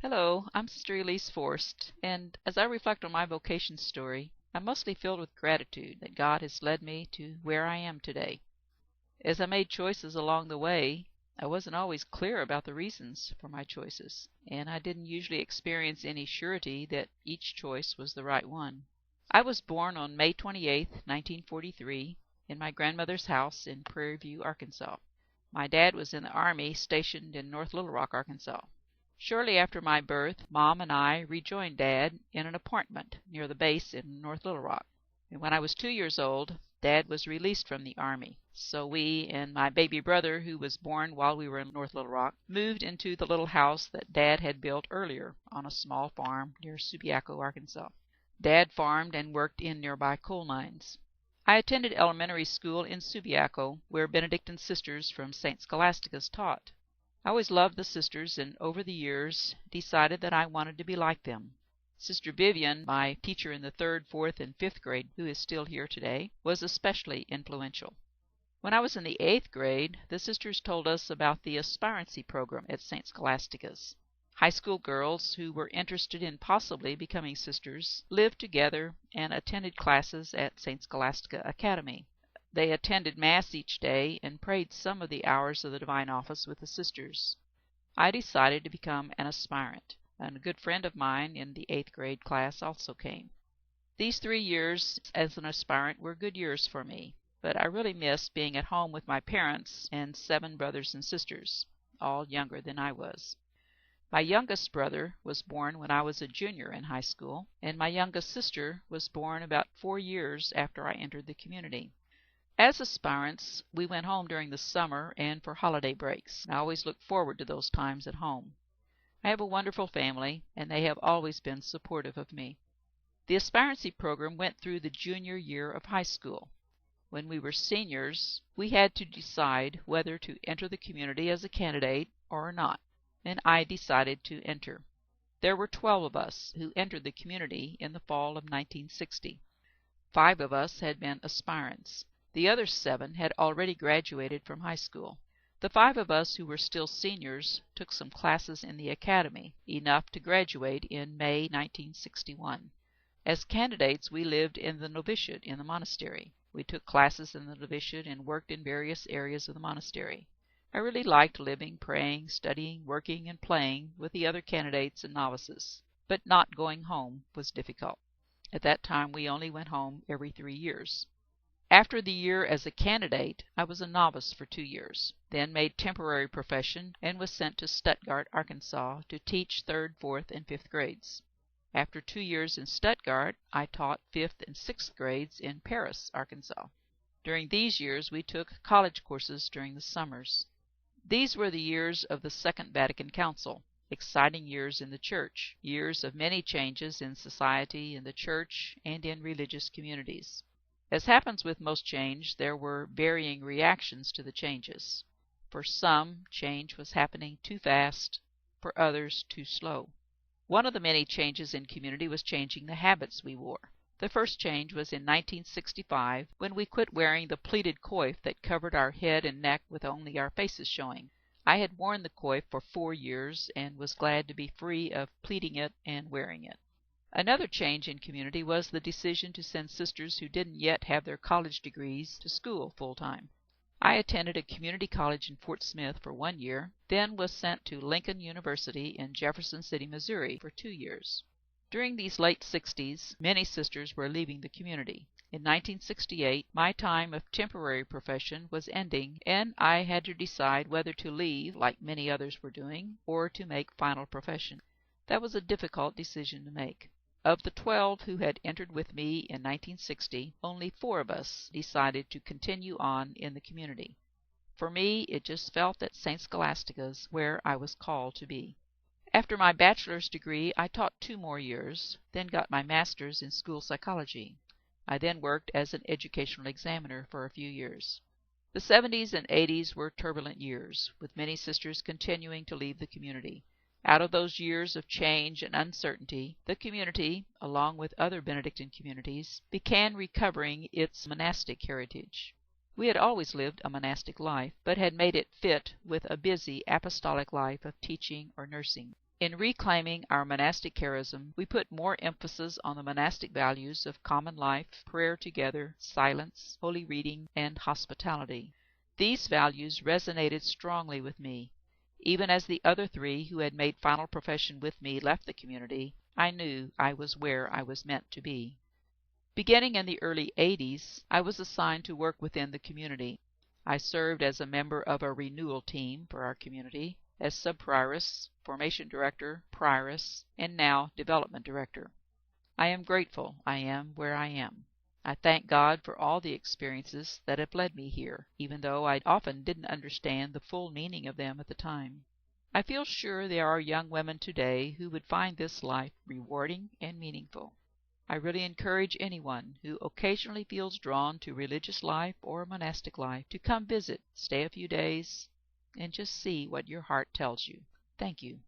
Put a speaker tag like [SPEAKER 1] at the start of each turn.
[SPEAKER 1] Hello, I'm Sister Elise Forst, and as I reflect on my vocation story, I'm mostly filled with gratitude that God has led me to where I am today. As I made choices along the way, I wasn't always clear about the reasons for my choices, and I didn't usually experience any surety that each choice was the right one. I was born on May 28, 1943, in my grandmother's house in Prairie View, Arkansas. My dad was in the Army stationed in North Little Rock, Arkansas. Shortly after my birth, Mom and I rejoined Dad in an apartment near the base in North Little Rock. And when I was 2 years old, Dad was released from the Army. So we and my baby brother, who was born while we were in North Little Rock, moved into the little house that Dad had built earlier on a small farm near Subiaco, Arkansas. Dad farmed and worked in nearby coal mines. I attended elementary school in Subiaco, where Benedictine sisters from St. Scholastica's taught. I always loved the sisters, and over the years decided that I wanted to be like them. Sister Vivian, my teacher in the 3rd, 4th, and 5th grade, who is still here today, was especially influential. When I was in the 8th grade, the sisters told us about the aspirancy program at St. Scholastica's. High school girls who were interested in possibly becoming sisters lived together and attended classes at St. Scholastica Academy. They attended Mass each day and prayed some of the hours of the Divine Office with the sisters. I decided to become an aspirant, and a good friend of mine in the 8th grade class also came. These 3 years as an aspirant were good years for me, but I really missed being at home with my parents and 7 brothers and sisters, all younger than I was. My youngest brother was born when I was a junior in high school, and my youngest sister was born about 4 years after I entered the community. As aspirants, we went home during the summer and for holiday breaks. I always looked forward to those times at home. I have a wonderful family, and they have always been supportive of me. The aspirancy program went through the junior year of high school. When we were seniors, we had to decide whether to enter the community as a candidate or not, and I decided to enter. There were 12 of us who entered the community in the fall of 1960. 5 of us had been aspirants. The other 7 had already graduated from high school. The 5 of us who were still seniors took some classes in the academy, enough to graduate in May 1961. As candidates, we lived in the novitiate in the monastery. We took classes in the novitiate and worked in various areas of the monastery. I really liked living, praying, studying, working, and playing with the other candidates and novices, but not going home was difficult. At that time, we only went home every 3 years. After the year as a candidate, I was a novice for 2 years, then made temporary profession and was sent to Stuttgart, Arkansas to teach 3rd, 4th, and 5th grades. After 2 years in Stuttgart, I taught 5th and 6th grades in Paris, Arkansas. During these years, we took college courses during the summers. These were the years of the Second Vatican Council, exciting years in the Church, years of many changes in society, in the Church, and in religious communities. As happens with most change, there were varying reactions to the changes. For some, change was happening too fast, for others too slow. One of the many changes in community was changing the habits we wore. The first change was in 1965, when we quit wearing the pleated coif that covered our head and neck with only our faces showing. I had worn the coif for 4 years and was glad to be free of pleating it and wearing it. Another change in community was the decision to send sisters who didn't yet have their college degrees to school full-time. I attended a community college in Fort Smith for 1 year, then was sent to Lincoln University in Jefferson City, Missouri for 2 years. During these late 60s, many sisters were leaving the community. In 1968, my time of temporary profession was ending, and I had to decide whether to leave, like many others were doing, or to make final profession. That was a difficult decision to make. Of the 12 who had entered with me in 1960, only 4 of us decided to continue on in the community. For me, it just felt that St. Scholastica's where I was called to be. After my bachelor's degree, I taught 2 more years, then got my master's in school psychology. I then worked as an educational examiner for a few years. The 70s and 80s were turbulent years, with many sisters continuing to leave the community. Out of those years of change and uncertainty, the community, along with other Benedictine communities, began recovering its monastic heritage. We had always lived a monastic life, but had made it fit with a busy apostolic life of teaching or nursing. In reclaiming our monastic charism, we put more emphasis on the monastic values of common life, prayer together, silence, holy reading, and hospitality. These values resonated strongly with me. Even as the other three who had made final profession with me left the community, I knew I was where I was meant to be. Beginning in the early '80s, I was assigned to work within the community. I served as a member of a renewal team for our community, as sub-prioress, formation director, prioress, and now development director. I am grateful I am where I am. I thank God for all the experiences that have led me here, even though I often didn't understand the full meaning of them at the time. I feel sure there are young women today who would find this life rewarding and meaningful. I really encourage anyone who occasionally feels drawn to religious life or monastic life to come visit, stay a few days, and just see what your heart tells you. Thank you.